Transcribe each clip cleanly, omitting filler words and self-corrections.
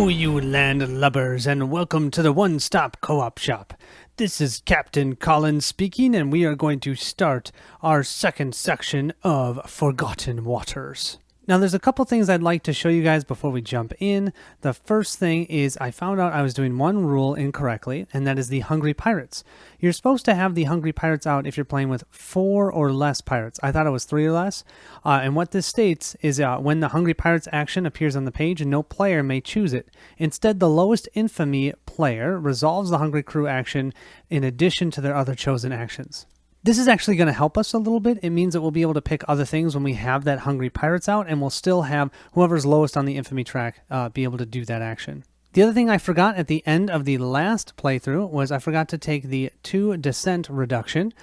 Hello, you landlubbers, and welcome to the one-stop co-op shop. This is Captain Colin speaking, and we are going to start our second section of Forgotten Waters. Now, there's a couple things I'd like to show you guys before we jump in. The first thing is I found out I was doing one rule incorrectly, and that is the Hungry Pirates. You're supposed to have the Hungry Pirates out if you're playing with 4 or less pirates. I thought it was 3 or less. And what this states is when the Hungry Pirates action appears on the page, no player may choose it. Instead, the lowest infamy player resolves the Hungry Crew action in addition to their other chosen actions. This is actually going to help us a little bit. It means that we'll be able to pick other things when we have that Hungry Pirates out, and we'll still have whoever's lowest on the infamy track be able to do that action. The other thing I forgot at the end of the last playthrough was I forgot to take the 2 descent reduction.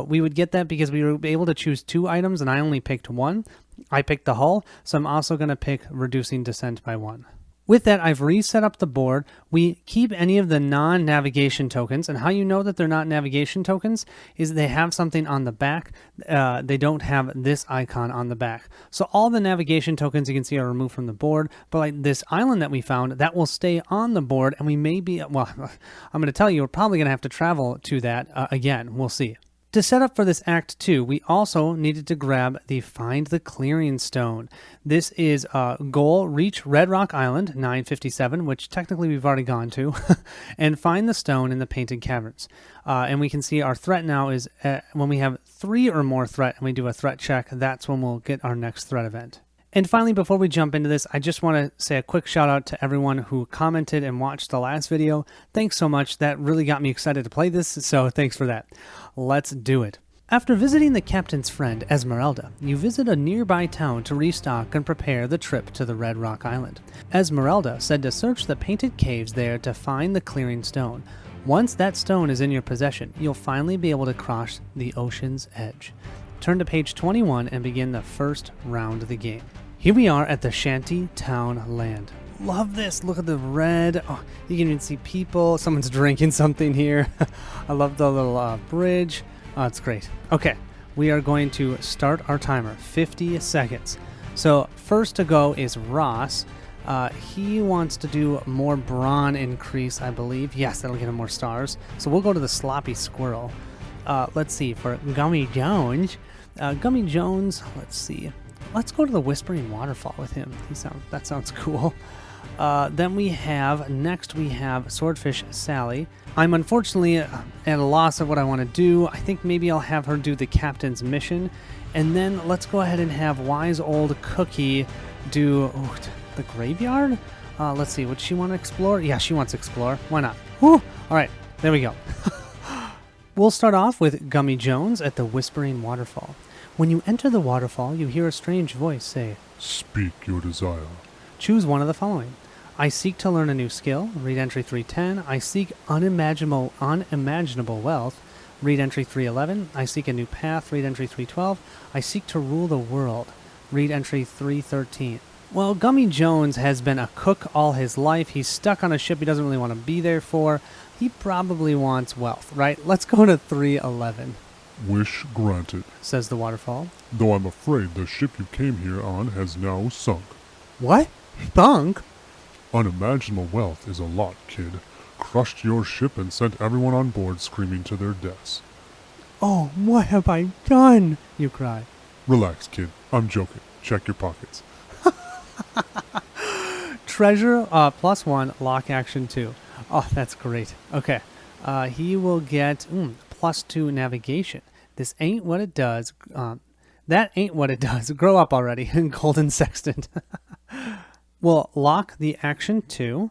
We would get that because we were able to choose 2 items, and I only picked 1. I picked the hull, so I'm also going to pick reducing descent by 1. With that, I've reset up the board. We keep any of the non-navigation tokens, and how you know that they're not navigation tokens is they have something on the back. They don't have this icon on the back. So all the navigation tokens you can see are removed from the board, but like this island that we found, that will stay on the board, and we may be, well, I'm going to tell you, we're probably going to have to travel to that again. We'll see. To set up for this Act 2, we also needed to grab the Find the Clearing Stone. This is goal, reach Red Rock Island, 957, which technically we've already gone to, and find the stone in the Painted Caverns. And we can see our threat now is when we have 3 or more threat and we do a threat check, that's when we'll get our next threat event. And finally, before we jump into this, I just want to say a quick shout out to everyone who commented and watched the last video. Thanks so much. That really got me excited to play this, so thanks for that. Let's do it. After visiting the captain's friend, Esmeralda, you visit a nearby town to restock and prepare the trip to the Red Rock Island. Esmeralda said to search the painted caves there to find the clearing stone. Once that stone is in your possession, you'll finally be able to cross the ocean's edge. Turn to page 21 and begin the first round of the game. Here we are at the Shanty Town Land. Love this. Look at the red. Oh, you can even see people. Someone's drinking something here. I love the little bridge. Oh, it's great. Okay, we are going to start our timer. 50 seconds. So first to go is Ross. He wants to do more brawn increase, I believe. Yes, that'll get him more stars. So we'll go to the Sloppy Squirrel. Let's see, for Gummy Jones. Gummy Jones, let's see. Let's go to the Whispering Waterfall with him. That sounds cool. Then we have Swordfish Sally. I'm unfortunately at a loss of what I want to do. I think maybe I'll have her do the captain's mission. And then let's go ahead and have Wise Old Cookie do the graveyard? Let's see, would she want to explore? Yeah, she wants to explore. Why not? Whew. All right, there we go. We'll start off with Gummy Jones at the Whispering Waterfall. When you enter the waterfall, you hear a strange voice say, "Speak your desire." Choose one of the following. I seek to learn a new skill. Read entry 310. I seek unimaginable wealth. Read entry 311. I seek a new path. Read entry 312. I seek to rule the world. Read entry 313. Well, Gummy Jones has been a cook all his life. He's stuck on a ship he doesn't really want to be there for. He probably wants wealth, right? Let's go to 311. "Wish granted," says the waterfall. "Though I'm afraid the ship you came here on has now sunk." What? Sunk? "Unimaginable wealth is a lot, kid. Crushed your ship and sent everyone on board screaming to their deaths." Oh, what have I done? You cry. "Relax, kid. I'm joking. Check your pockets." Treasure +1, lock action 2. Oh, that's great. Okay. He will get +2 navigation. This ain't what it does. That ain't what it does. Grow up already. Golden Sextant. We'll lock the action 2.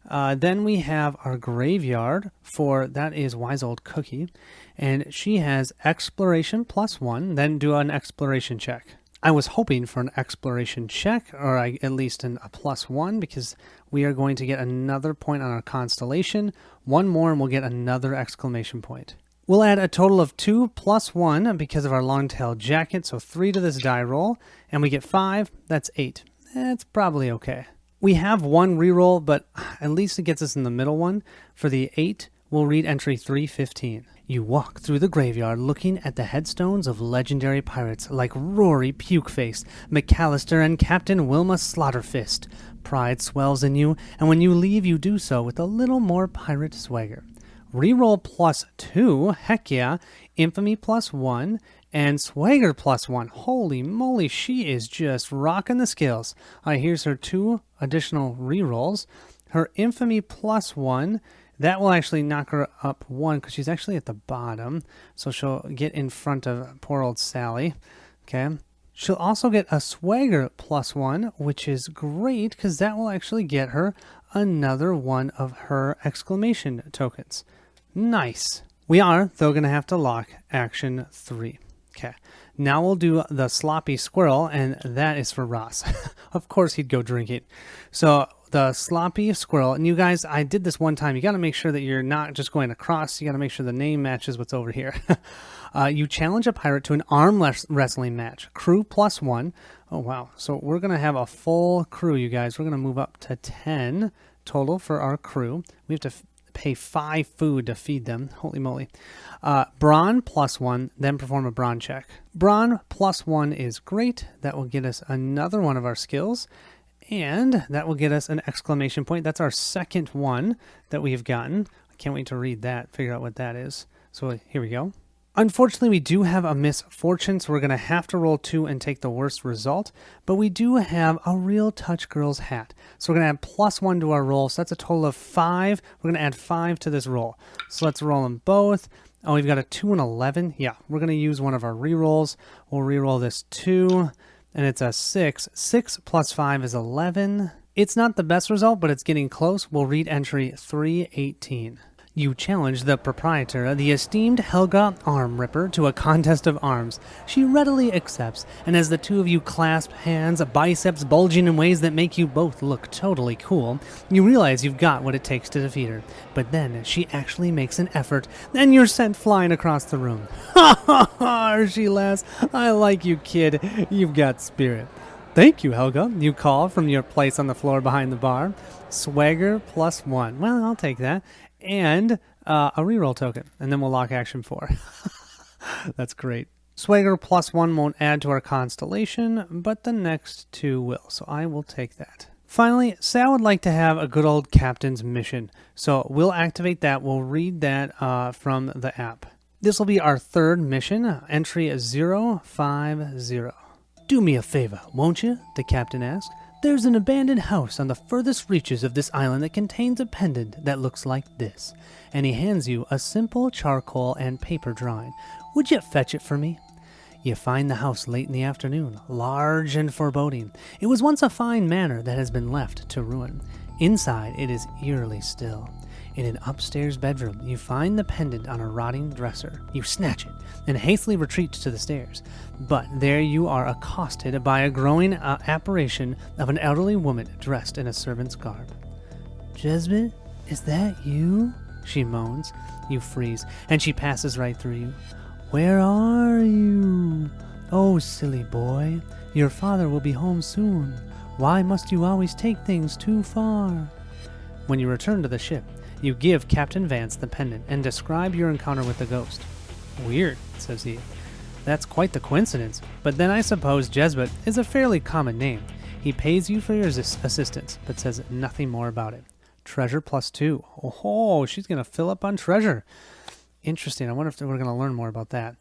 Then we have our graveyard that is Wise Old Cookie. And she has exploration +1. Then do an exploration check. I was hoping for an exploration check, or at least a +1, because we are going to get another point on our constellation. One more and we'll get another exclamation point. We'll add a total of 2 +1 because of our long-tailed jacket, so 3 to this die roll, and we get 5, that's 8. That's probably okay. We have 1 reroll, but at least it gets us in the middle one. For the 8, we'll read entry 315. You walk through the graveyard looking at the headstones of legendary pirates like Rory Pukeface, McAllister, and Captain Wilma Slaughterfist. Pride swells in you, and when you leave, you do so with a little more pirate swagger. Reroll +2, heck yeah, infamy +1, and swagger +1. Holy moly, she is just rocking the skills. Here's her 2 additional rerolls. Her infamy +1, that will actually knock her up 1 because she's actually at the bottom. So she'll get in front of poor old Sally. Okay. She'll also get a swagger +1, which is great because that will actually get her another one of her exclamation tokens. Nice. We are, though, going to have to lock action 3. Okay. Now we'll do the sloppy squirrel, and that is for Ross. Of course he'd go drinking. So the sloppy squirrel, and you guys, I did this one time. You got to make sure that you're not just going across. You got to make sure the name matches what's over here. You challenge a pirate to an arm wrestling match. Crew +1. Oh, wow. So we're going to have a full crew, you guys. We're going to move up to 10 total for our crew. We have to pay 5 food to feed them. Holy moly. Brawn +1, then perform a brawn check. Brawn +1 is great. That will get us another one of our skills, and that will get us an exclamation point. That's our second one that we've gotten. I can't wait to read that, figure out what that is. So here we go. Unfortunately, we do have a misfortune, so we're going to have to roll 2 and take the worst result. But we do have a Real Touch Girls hat. So we're going to add +1 to our roll. So that's a total of 5. We're going to add 5 to this roll. So let's roll them both. Oh, we've got a 2 and 11. Yeah, we're going to use one of our rerolls. We'll reroll this 2, and it's a 6. 6 + 5 is 11. It's not the best result, but it's getting close. We'll read entry 318. You challenge the proprietor, the esteemed Helga Arm Ripper, to a contest of arms. She readily accepts, and as the two of you clasp hands, biceps bulging in ways that make you both look totally cool, you realize you've got what it takes to defeat her. But then she actually makes an effort, and you're sent flying across the room. Ha ha ha, she laughs. I like you, kid. You've got spirit. Thank you, Helga, you call from your place on the floor behind the bar. Swagger +1. Well, I'll take that. And a reroll token, and then we'll lock action 4. That's great. Swagger +1 won't add to our constellation, but the next 2 will, so I will take that. Finally, Sal would like to have a good old captain's mission, so we'll activate that. We'll read that from the app. This will be our 3rd mission, entry 050. Do me a favor, won't you? The captain asked. There's an abandoned house on the furthest reaches of this island that contains a pendant that looks like this. And he hands you a simple charcoal and paper drawing. Would you fetch it for me? You find the house late in the afternoon, large and foreboding. It was once a fine manor that has been left to ruin. Inside, it is eerily still. In an upstairs bedroom, you find the pendant on a rotting dresser. You snatch it and hastily retreat to the stairs. But there you are accosted by a growing apparition of an elderly woman dressed in a servant's garb. Jesbit, is that you? She moans. You freeze, and she passes right through you. Where are you? Oh, silly boy, your father will be home soon. Why must you always take things too far? When you return to the ship, you give Captain Vance the pendant and describe your encounter with the ghost. Weird, says he. That's quite the coincidence, but then I suppose Jesbit is a fairly common name. He pays you for your assistance, but says nothing more about it. Treasure +2. Oh, she's going to fill up on treasure. Interesting. I wonder if we're going to learn more about that.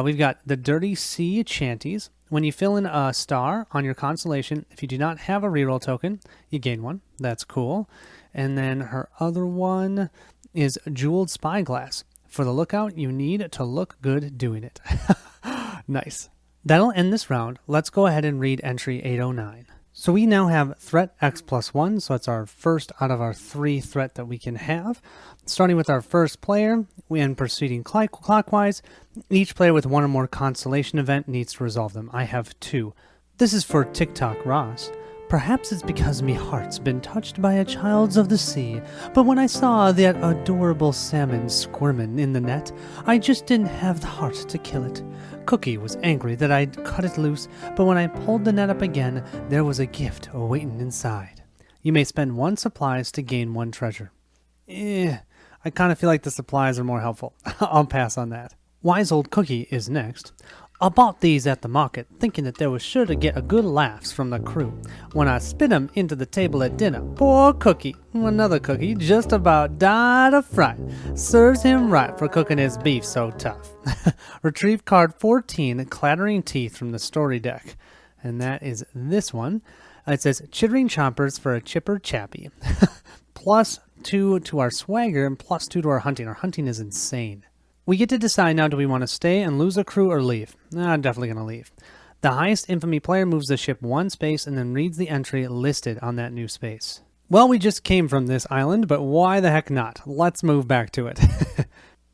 We've got the Dirty Sea Chanties. When you fill in a star on your constellation, if you do not have a reroll token, you gain one. That's cool. And then her other one is Jeweled Spyglass. For the lookout, you need to look good doing it. Nice. That'll end this round. Let's go ahead and read entry 809. So we now have threat X +1, so it's our first out of our 3 threat that we can have. Starting with our first player, and proceeding clockwise, each player with 1 or more constellation event needs to resolve them. I have 2. This is for TikTok Ross. Perhaps it's because me heart's been touched by a child's of the sea, but when I saw that adorable salmon squirmin' in the net, I just didn't have the heart to kill it. Cookie was angry that I'd cut it loose, but when I pulled the net up again, there was a gift awaiting inside. You may spend 1 supplies to gain 1 treasure. I I kind of feel like the supplies are more helpful. I'll pass on that. Wise Old Cookie is next. I bought these at the market, thinking that they were sure to get a good laughs from the crew. When I spit 'em into the table at dinner, poor Cookie, another cookie, just about died of fright. Serves him right for cooking his beef so tough. Retrieve card 14, Clattering Teeth from the story deck. And that is this one. It says, Chittering Chompers for a Chipper Chappy. +2 to our swagger and +2 to our hunting. Our hunting is insane. We get to decide now, do we want to stay and lose a crew or leave? I'm definitely going to leave. The highest infamy player moves the ship one space and then reads the entry listed on that new space. Well, we just came from this island, but why the heck not? Let's move back to it.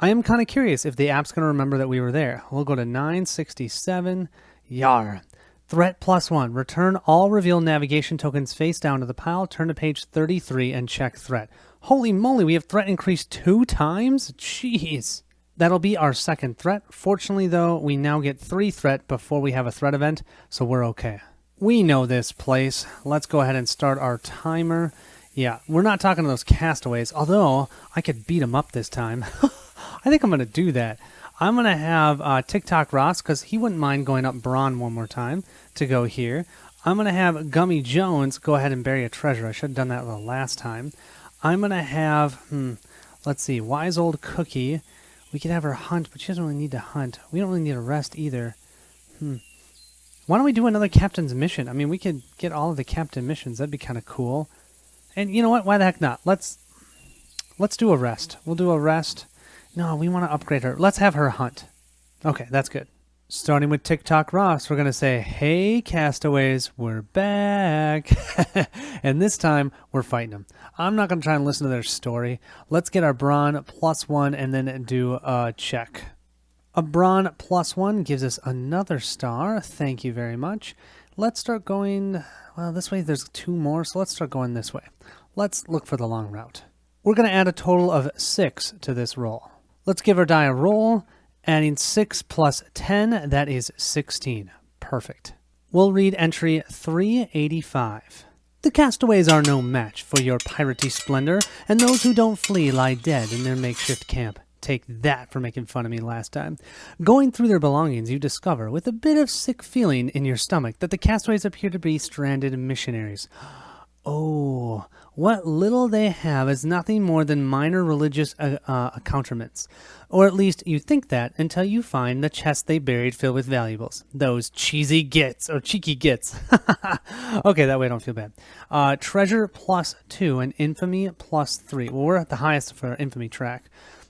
I am kind of curious if the app's going to remember that we were there. We'll go to 967. Yar. Threat +1. Return all reveal navigation tokens face down to the pile, turn to page 33, and check threat. Holy moly, we have threat increased 2 times? Jeez. That'll be our second threat. Fortunately, though, we now get 3 threat before we have a threat event, so we're okay. We know this place. Let's go ahead and start our timer. Yeah, we're not talking to those castaways, although I could beat them up this time. I think I'm going to do that. I'm going to have TikTok Ross, because he wouldn't mind going up Braun one more time to go here. I'm going to have Gummy Jones go ahead and bury a treasure. I should have done that the last time. I'm going to have, let's see, Wise Old Cookie. We could have her hunt, but she doesn't really need to hunt. We don't really need a rest either. Why don't we do another captain's mission? I mean, we could get all of the captain missions. That'd be kind of cool. And you know what? Why the heck not? Let's do a rest. We'll do a rest. No, we want to upgrade her. Let's have her hunt. Okay, that's good. Starting with TikTok Ross, we're going to say, hey, castaways, we're back. And this time, we're fighting them. I'm not going to try and listen to their story. Let's get our Brawn +1 and then do a check. A Brawn +1 gives us another star. Thank you very much. Let's start going, well, this way there's 2 more, so let's start going this way. Let's look for the long route. We're going to add a total of 6 to this roll. Let's give our die a roll. Adding 6 plus 10, that is 16. Perfect. We'll read entry 385. The castaways are no match for your piratey splendor, and those who don't flee lie dead in their makeshift camp. Take that for making fun of me last time. Going through their belongings, you discover, with a bit of sick feeling in your stomach, that the castaways appear to be stranded missionaries. Oh, what little they have is nothing more than minor religious accoutrements. Or at least you think that until you find the chest they buried filled with valuables. Those cheesy gits, or cheeky gits. Okay, that way I don't feel bad. Treasure +2 and infamy +3. Well, we're at the highest for our infamy track.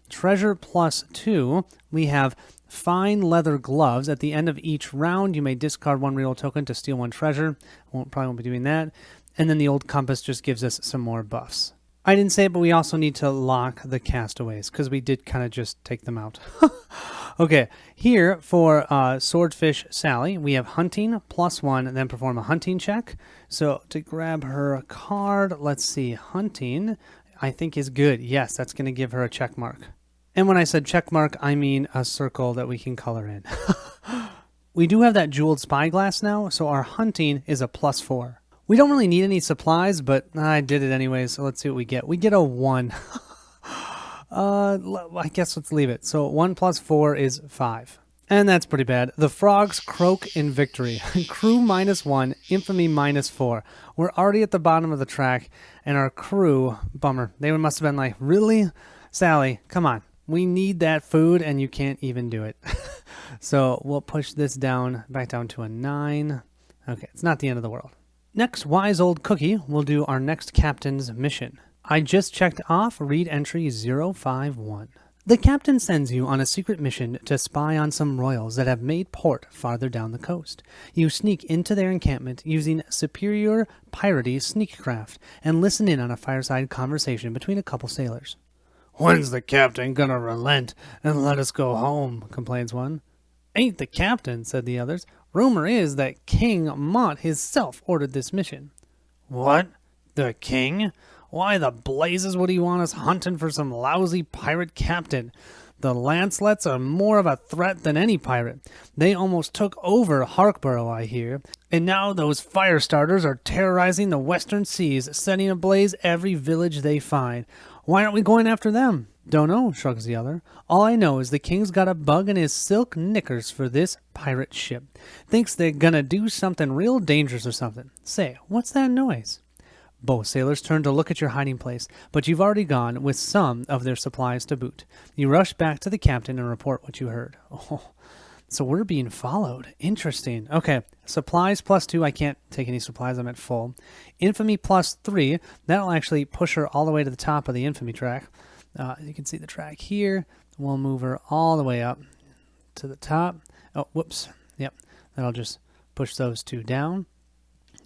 Treasure +2, we have fine leather gloves. At the end of each round, you may discard 1 reroll token to steal 1 treasure. Probably won't be doing that. And then the old compass just gives us some more buffs. I didn't say it, but we also need to lock the castaways, because we did kind of just take them out. Okay, here for Swordfish Sally, we have hunting +1, and then perform a hunting check. So to grab her card, let's see, hunting, I think is good. Yes, that's going to give her a check mark. And when I said check mark, I mean a circle that we can color in. We do have that jeweled spyglass now, so our hunting is a +4. We don't really need any supplies, but I did it anyway, so let's see what we get. We get a 1. I guess let's leave it. So 1 + 4 is 5. And that's pretty bad. The frogs croak in victory. Crew -1, infamy -4. We're already at the bottom of the track, and our crew, bummer. They must have been like, really? Sally, come on. We need that food, and you can't even do it. So we'll push this down, back down to a 9. Okay, it's not the end of the world. Next, Wise Old Cookie will do our next captain's mission. I just checked off, read entry 051. The captain sends you on a secret mission to spy on some royals that have made port farther down the coast. You sneak into their encampment using superior piratey sneakcraft and listen in on a fireside conversation between a couple sailors. When's the captain gonna relent and let us go home? Complains one. Ain't the captain, said the others. Rumor is that King Mott himself ordered this mission. What? The king? Why the blazes would he want us hunting for some lousy pirate captain? The Lancelets are more of a threat than any pirate. They almost took over Harkborough, I hear. And now those fire starters are terrorizing the western seas, setting ablaze every village they find. Why aren't we going after them? Don't know, shrugs the other. All I know is the king's got a bug in his silk knickers for this pirate ship. Thinks they're gonna do something real dangerous or something. Say, what's that noise? Both sailors turn to look at your hiding place, but you've already gone with some of their supplies to boot. You rush back to the captain and report what you heard. Oh, so we're being followed. Interesting. Okay, supplies +2. I can't take any supplies. I'm at full. Infamy +3. That'll actually push her all the way to the top of the infamy track. You can see the track here. We'll move her all the way up to the top. Oh, whoops. Yep, that'll just push those two down.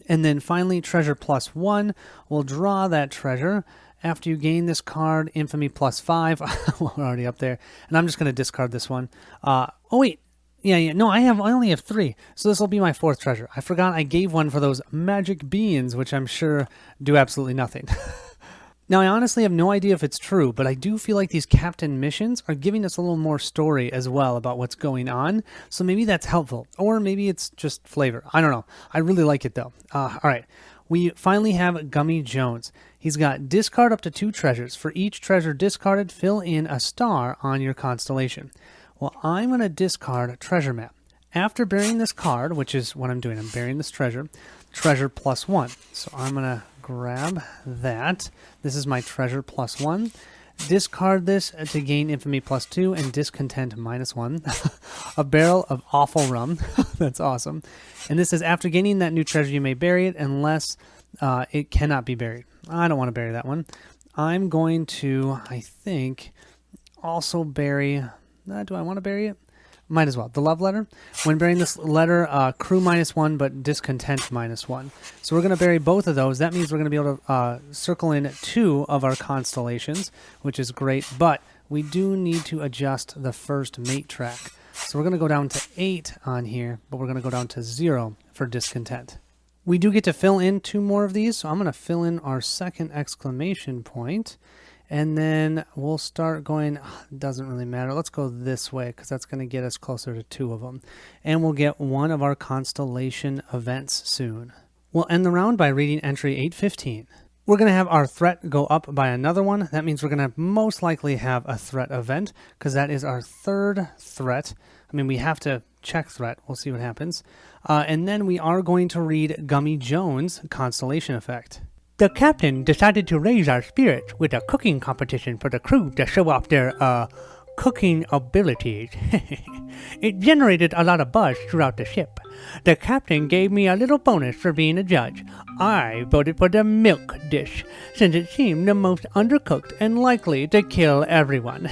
And then finally, treasure +1. We'll draw that treasure. After you gain this card, infamy +5. We're already up there. And I'm just going to discard this one. Oh, wait. Yeah. No, I only have 3. So this will be my 4th treasure. I forgot I gave one for those magic beans, which I'm sure do absolutely nothing. Now, I honestly have no idea if it's true, but I do feel like these captain missions are giving us a little more story as well about what's going on, so maybe that's helpful, or maybe it's just flavor. I don't know. I really like it, though. All right, we finally have Gummy Jones. He's got discard up to 2 treasures. For each treasure discarded, fill in a star on your constellation. Well, I'm going to discard a treasure map. After burying this card, which is what I'm doing, I'm burying this treasure +1. So I'm going to grab that. This is my treasure +1. Discard this to gain infamy +2 and discontent -1. A barrel of awful rum. That's awesome. And this says after gaining that new treasure, you may bury it unless it cannot be buried. I don't want to bury that one. I'm going to, I think, also bury... do I want to bury it? Might as well. The love letter. When burying this letter, crew -1, but discontent -1. So we're going to bury both of those. That means we're going to be able to circle in 2 of our constellations, which is great. But we do need to adjust the first mate track. So we're going to go down to 8 on here, but we're going to go down to 0 for discontent. We do get to fill in 2 more of these. So I'm going to fill in our second exclamation point. And then we'll start going, doesn't really matter. Let's go this way because that's going to get us closer to 2 of them. And we'll get 1 of our constellation events soon. We'll end the round by reading entry 815. We're going to have our threat go up by another 1. That means we're going to most likely have a threat event because that is our 3rd threat. I mean, we have to check threat. We'll see what happens. And then we are going to read Gummy Jones' constellation effect. The captain decided to raise our spirits with a cooking competition for the crew to show off their, cooking abilities. It generated a lot of buzz throughout the ship. The captain gave me a little bonus for being a judge. I voted for the milk dish, since it seemed the most undercooked and likely to kill everyone.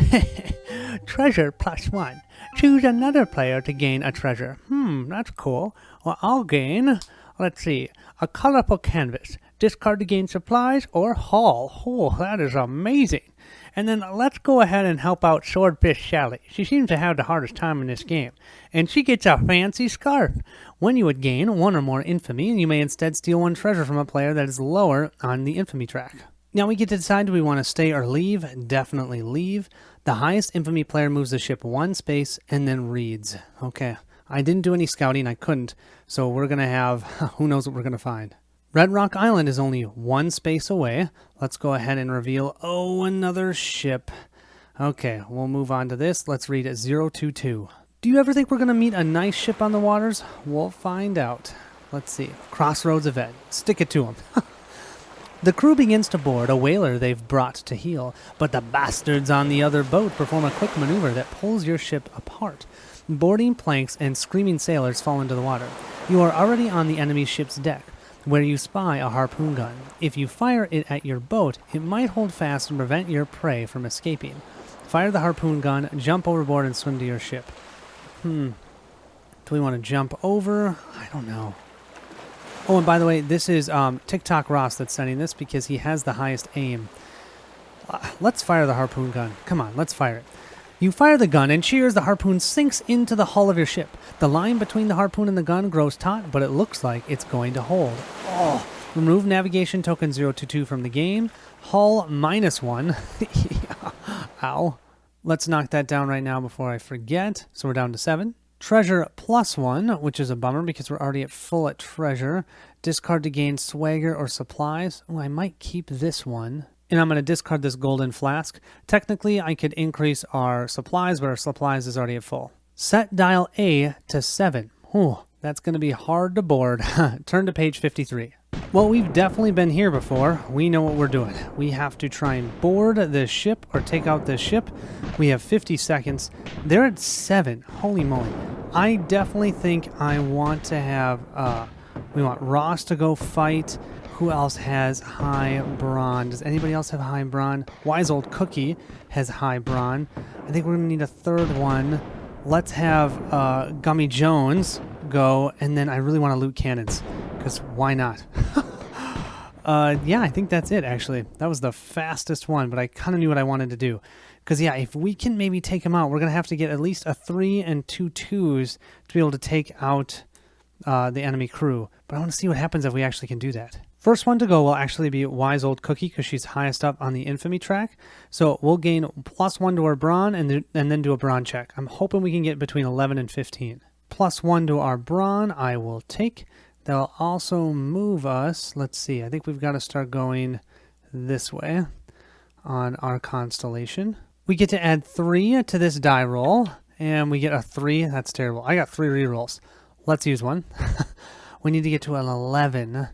Treasure +1. Choose another player to gain a treasure. That's cool. Well, I'll gain, let's see, a colorful canvas. Discard to gain supplies or haul. Oh, that is amazing. And then let's go ahead and help out Swordfish Sally. She seems to have the hardest time in this game. And she gets a fancy scarf. When you would gain 1 or more infamy, you may instead steal 1 treasure from a player that is lower on the infamy track. Now we get to decide, do we want to stay or leave? Definitely leave. The highest infamy player moves the ship 1 space and then reads. Okay, I didn't do any scouting. I couldn't. So we're going to have, who knows what we're going to find. Red Rock Island is only 1 space away. Let's go ahead and reveal, another ship. Okay, we'll move on to this. Let's read 022. Do you ever think we're going to meet a nice ship on the waters? We'll find out. Let's see. Crossroads event. Stick it to them. The crew begins to board a whaler they've brought to heel, but the bastards on the other boat perform a quick maneuver that pulls your ship apart. Boarding planks and screaming sailors fall into the water. You are already on the enemy ship's deck, where you spy a harpoon gun. If you fire it at your boat, it might hold fast and prevent your prey from escaping. Fire the harpoon gun, jump overboard, and swim to your ship. Do we want to jump over? I don't know. Oh, and by the way, this is TikTok Ross that's sending this because he has the highest aim. Let's fire the harpoon gun. Come on, let's fire it. You fire the gun, and cheers, the harpoon sinks into the hull of your ship. The line between the harpoon and the gun grows taut, but it looks like it's going to hold. Oh, remove navigation token 022 from the game. Hull -1. Ow. Let's knock that down right now before I forget. So we're down to 7. Treasure +1, which is a bummer because we're already at full at treasure. Discard to gain swagger or supplies. Oh, I might keep this one. And I'm going to discard this golden flask. Technically, I could increase our supplies, but our supplies is already at full. Set dial A to 7. Whew, that's going to be hard to board. Turn to page 53. Well, we've definitely been here before. We know what we're doing. We have to try and board this ship or take out this ship. We have 50 seconds. They're at 7. Holy moly. I definitely think I want to have, we want Ross to go fight. Who else has high brawn? Does anybody else have high brawn? Wise Old Cookie has high brawn. I think we're going to need a third one. Let's have Gummy Jones go, and then I really want to loot cannons, because why not? Yeah, I think that's it, actually. That was the fastest one, but I kind of knew what I wanted to do. Because, yeah, if we can maybe take him out, we're going to have to get at least a 3 and 2 2s to be able to take out the enemy crew. But I want to see what happens if we actually can do that. First one to go will actually be Wise Old Cookie, because she's highest up on the infamy track. So we'll gain +1 to our brawn and then do a brawn check. I'm hoping we can get between 11 and 15. +1 to our brawn, I will take. That'll also move us. Let's see. I think we've got to start going this way on our constellation. We get to add 3 to this die roll, and we get a 3. That's terrible. I got 3 rerolls. Let's use one. We need to get to an 11.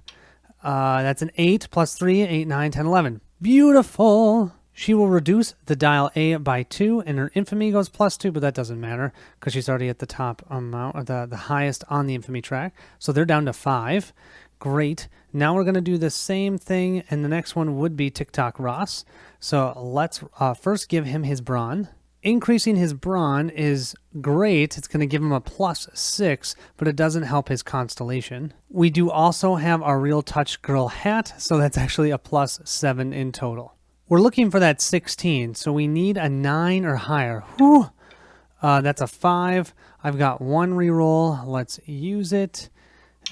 That's an 8 + 3, 8, 9, 10, 11. Beautiful. She will reduce the dial A by 2, and her infamy goes +2, but that doesn't matter because she's already at the top amount, or the highest on the infamy track. So they're down to 5. Great. Now we're going to do the same thing, and the next one would be TikTok Ross. So let's first give him his brawn. Increasing his brawn is great. It's going to give him a +6, but it doesn't help his constellation. We do also have our Real Touch Girl hat, so that's actually a +7 in total. We're looking for that 16, so we need a 9 or higher. Whew. That's a 5. I've got 1 reroll. Let's use it.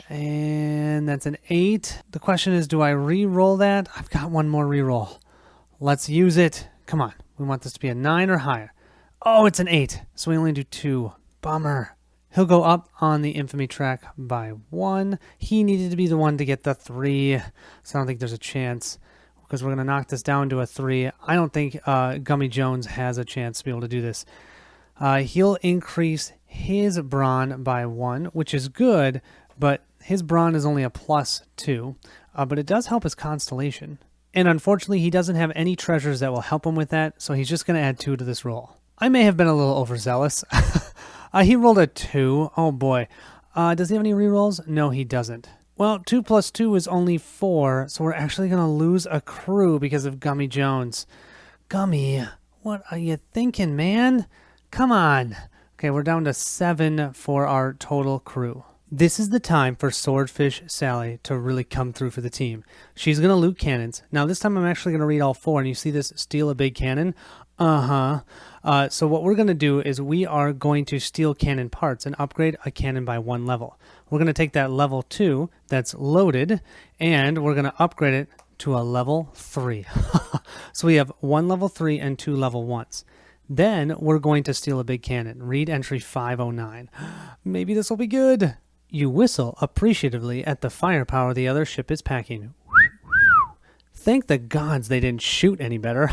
And that's an 8. The question is, do I re-roll that? I've got 1 more reroll. Let's use it. Come on. We want this to be a 9 or higher. Oh, it's an 8. So we only do 2. Bummer. He'll go up on the infamy track by 1. He needed to be the one to get the 3. So I don't think there's a chance, because we're going to knock this down to a 3. I don't think Gummy Jones has a chance to be able to do this. He'll increase his brawn by 1, which is good, but his brawn is only a +2. But it does help his constellation. And unfortunately, he doesn't have any treasures that will help him with that, so he's just going to add 2 to this roll. I may have been a little overzealous. He rolled a 2. Oh boy. Does he have any rerolls? No, he doesn't. Well, 2 + 2 is only 4, so we're actually going to lose a crew because of Gummy Jones. Gummy, what are you thinking, man? Come on. Okay, we're down to 7 for our total crew. This is the time for Swordfish Sally to really come through for the team. She's going to loot cannons. Now, this time I'm actually going to read all 4, and you see this steal a big cannon? So what we're going to do is we are going to steal cannon parts and upgrade a cannon by 1 level. We're going to take that level 2 that's loaded, and we're going to upgrade it to a level 3. So we have 1 level 3 and 2 level 1s. Then we're going to steal a big cannon. Read entry 509. Maybe this will be good. You whistle appreciatively at the firepower the other ship is packing. Thank the gods they didn't shoot any better.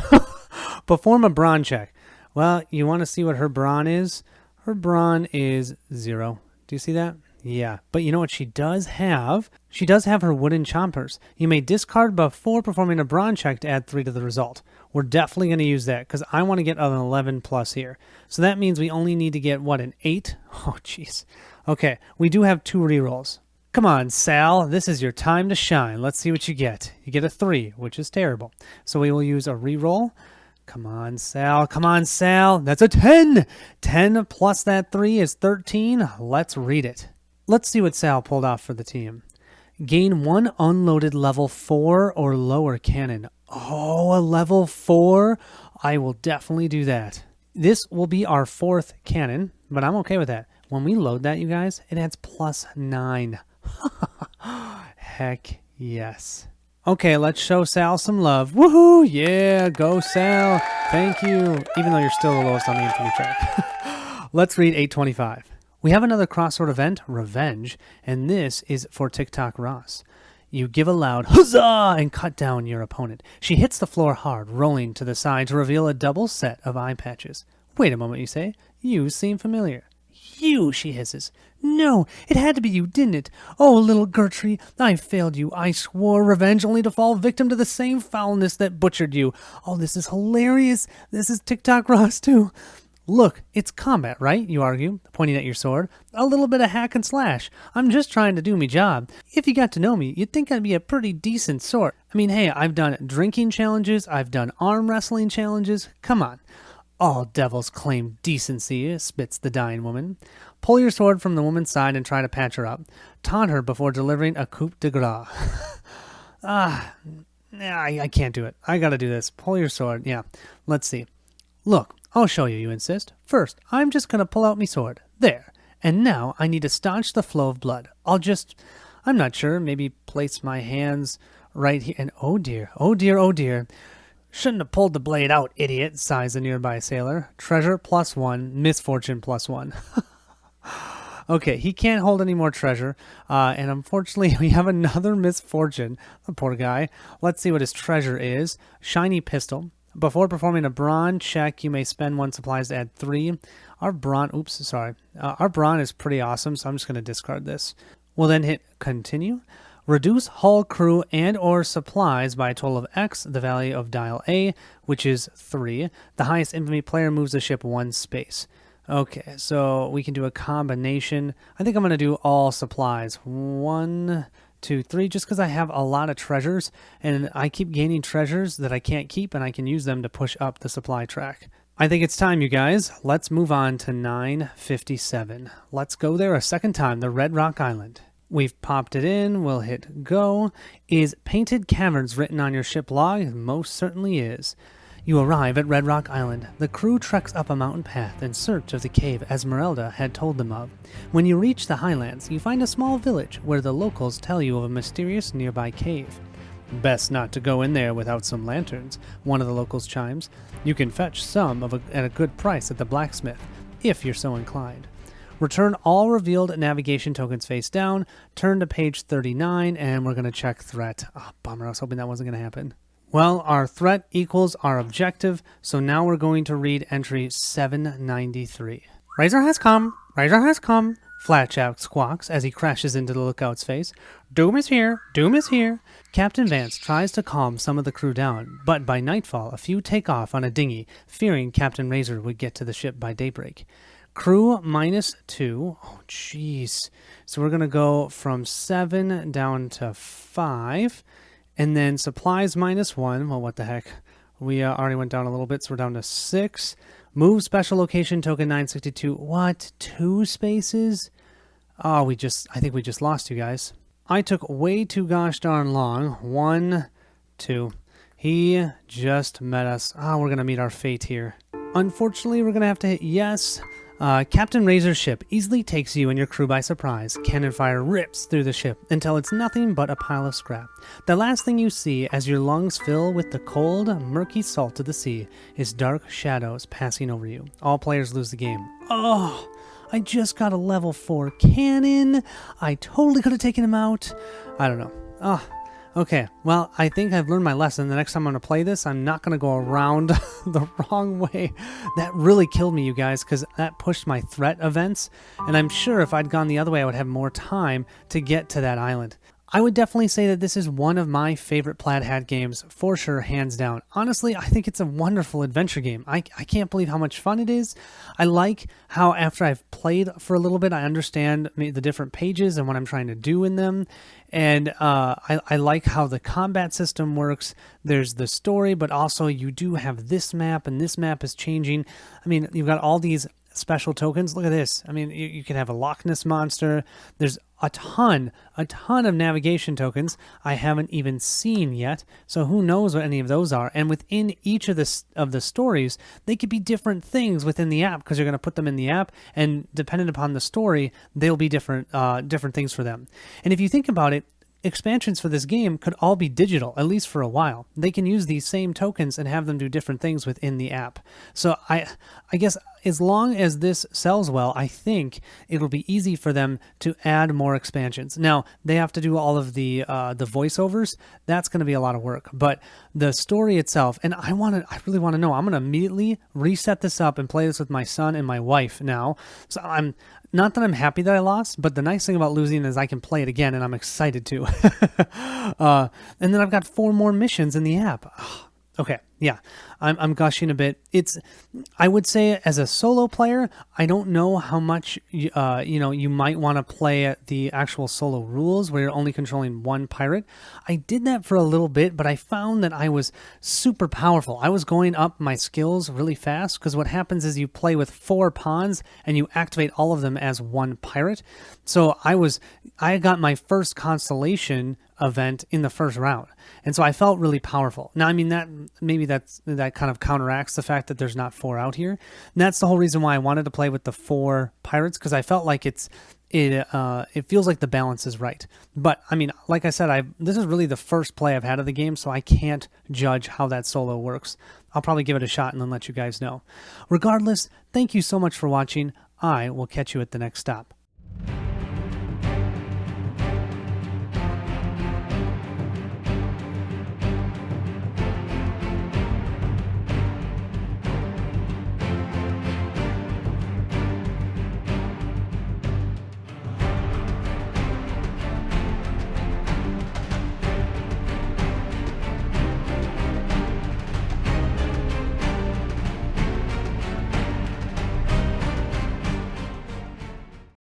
Perform a brawn check. Well, you want to see what her brawn is? Her brawn is 0. Do you see that? Yeah. But you know what she does have? She does have her wooden chompers. You may discard before performing a brawn check to add 3 to the result. We're definitely going to use that because I want to get an 11 plus here. So that means we only need to get, what, an 8? Oh, jeez. Okay, we do have 2 rerolls. Come on, Sal, this is your time to shine. Let's see what you get. You get a 3, which is terrible. So we will use a reroll. Come on, Sal. Come on, Sal. That's a 10. 10 plus that 3 is 13. Let's read it. Let's see what Sal pulled off for the team. Gain 1 unloaded level 4 or lower cannon. Oh, a level 4? I will definitely do that. This will be our 4th cannon, but I'm okay with that. When we load that, you guys, it adds +9. Heck yes. Okay, let's show Sal some love. Woohoo! Yeah, go Sal. Thank you. Even though you're still the lowest on the infamy track. Let's read 825. We have another crossword event, Revenge, and this is for TikTok Ross. You give a loud huzzah and cut down your opponent. She hits the floor hard, rolling to the side to reveal a double set of eye patches. Wait a moment, you say. You seem familiar. You, she hisses. No, it had to be you, didn't it? Oh, little Gertrude, I failed you. I swore revenge only to fall victim to the same foulness that butchered you. Oh, this is hilarious. This is TikTok Ross, too. Look, it's combat, right? You argue, pointing at your sword. A little bit of hack and slash. I'm just trying to do me job. If you got to know me, you'd think I'd be a pretty decent sort. I mean, hey, I've done drinking challenges. I've done arm wrestling challenges. Come on. All devils claim decency, spits the dying woman. Pull your sword from the woman's side and try to patch her up. Taunt her before delivering a coup de grace. I can't do it. I gotta do this. Pull your sword. Yeah, let's see. Look, I'll show you, you insist. First, I'm just gonna pull out me sword. There. And now I need to staunch the flow of blood. I'm not sure, maybe place my hands right here. And oh dear, oh dear, oh dear. Shouldn't have pulled the blade out, idiot, sighs the nearby sailor. Treasure +1, misfortune +1. Okay, he can't hold any more treasure, and unfortunately we have another misfortune. The poor guy. Let's see what his treasure is. Shiny pistol. Before performing a brawn check, you may spend 1 supplies to add 3. Our brawn is pretty awesome, so I'm just going to discard this. We'll then hit continue. Reduce hull crew and or supplies by a total of X, the value of dial A, which is 3. The highest infamy player moves the ship 1 space. Okay, so we can do a combination. I think I'm going to do all supplies. 1, 2, 3, just because I have a lot of treasures, and I keep gaining treasures that I can't keep, and I can use them to push up the supply track. I think it's time, you guys. Let's move on to 957. Let's go there a second time, the Red Rock Island. We've popped it in. We'll hit go. Is Painted Caverns written on your ship log? It most certainly is. You arrive at Red Rock Island. The crew treks up a mountain path in search of the cave Esmeralda had told them of. When you reach the highlands, you find a small village where the locals tell you of a mysterious nearby cave. Best not to go in there without some lanterns, one of the locals chimes. You can fetch some at a good price at the blacksmith, if you're so inclined. Return all revealed navigation tokens face down, turn to page 39, and we're going to check threat. Oh, bummer, I was hoping that wasn't going to happen. Well, our threat equals our objective, so now we're going to read entry 793. Razor has come, Razor has come, Flatjack squawks as he crashes into the lookout's face. Doom is here, doom is here. Captain Vance tries to calm some of the crew down, but by nightfall a few take off on a dinghy, fearing Captain Razor would get to the ship by daybreak. Crew -2. Oh, jeez. So we're going to go from 7 down to 5. And then supplies -1. Well, what the heck. We already went down a little bit, so we're down to 6. Move special location token 962. What? 2 spaces? Oh, I think we just lost you guys. I took way too gosh darn long. 1, 2. He just met us. We're going to meet our fate here. Unfortunately, we're going to have to hit yes. Captain Razor's ship easily takes you and your crew by surprise. Cannon fire rips through the ship until it's nothing but a pile of scrap. The last thing you see as your lungs fill with the cold, murky salt of the sea is dark shadows passing over you. All players lose the game. Oh, I just got a level 4 cannon. I totally could have taken him out. I don't know. Okay, well, I think I've learned my lesson. The next time I'm going to play this, I'm not going to go around the wrong way. That really killed me, you guys, because that pushed my threat events, and I'm sure if I'd gone the other way, I would have more time to get to that island. I would definitely say that this is one of my favorite Plaid Hat games, for sure, hands down. Honestly, I think it's a wonderful adventure game. I can't believe how much fun it is. I like how after I've played for a little bit, I understand the different pages and what I'm trying to do in them. And I like how the combat system works. There's the story, but also you do have this map, and this map is changing. I mean, you've got all these special tokens. Look at this. I mean, you can have a Loch Ness monster. There's a ton of navigation tokens I haven't even seen yet. So who knows what any of those are? And within each of the stories, they could be different things within the app because you're going to put them in the app, and dependent upon the story, they'll be different things for them. And if you think about it, expansions for this game could all be digital, at least for a while. They can use these same tokens and have them do different things within the app. So I guess as long as this sells well, I think it'll be easy for them to add more expansions. Now, they have to do all of the voiceovers. That's going to be a lot of work. But the story itself, and I really want to know. I'm going to immediately reset this up and play this with my son and my wife now. So I'm not that I'm happy that I lost, but the nice thing about losing is I can play it again, and I'm excited to. And then I've got 4 more missions in the app. Okay, yeah, I'm gushing a bit. I would say as a solo player, I don't know how much you might want to play the actual solo rules where you're only controlling one pirate. I did that for a little bit, but I found that I was super powerful. I was going up my skills really fast because what happens is you play with 4 pawns and you activate all of them as one pirate. So I got my first constellation event in the first round. And so I felt really powerful. Now, I mean, that kind of counteracts the fact that there's not 4 out here. And that's the whole reason why I wanted to play with the 4 pirates, because I felt like it feels like the balance is right. But I mean, like I said, this is really the first play I've had of the game, so I can't judge how that solo works. I'll probably give it a shot and then let you guys know. Regardless, thank you so much for watching. I will catch you at the next stop.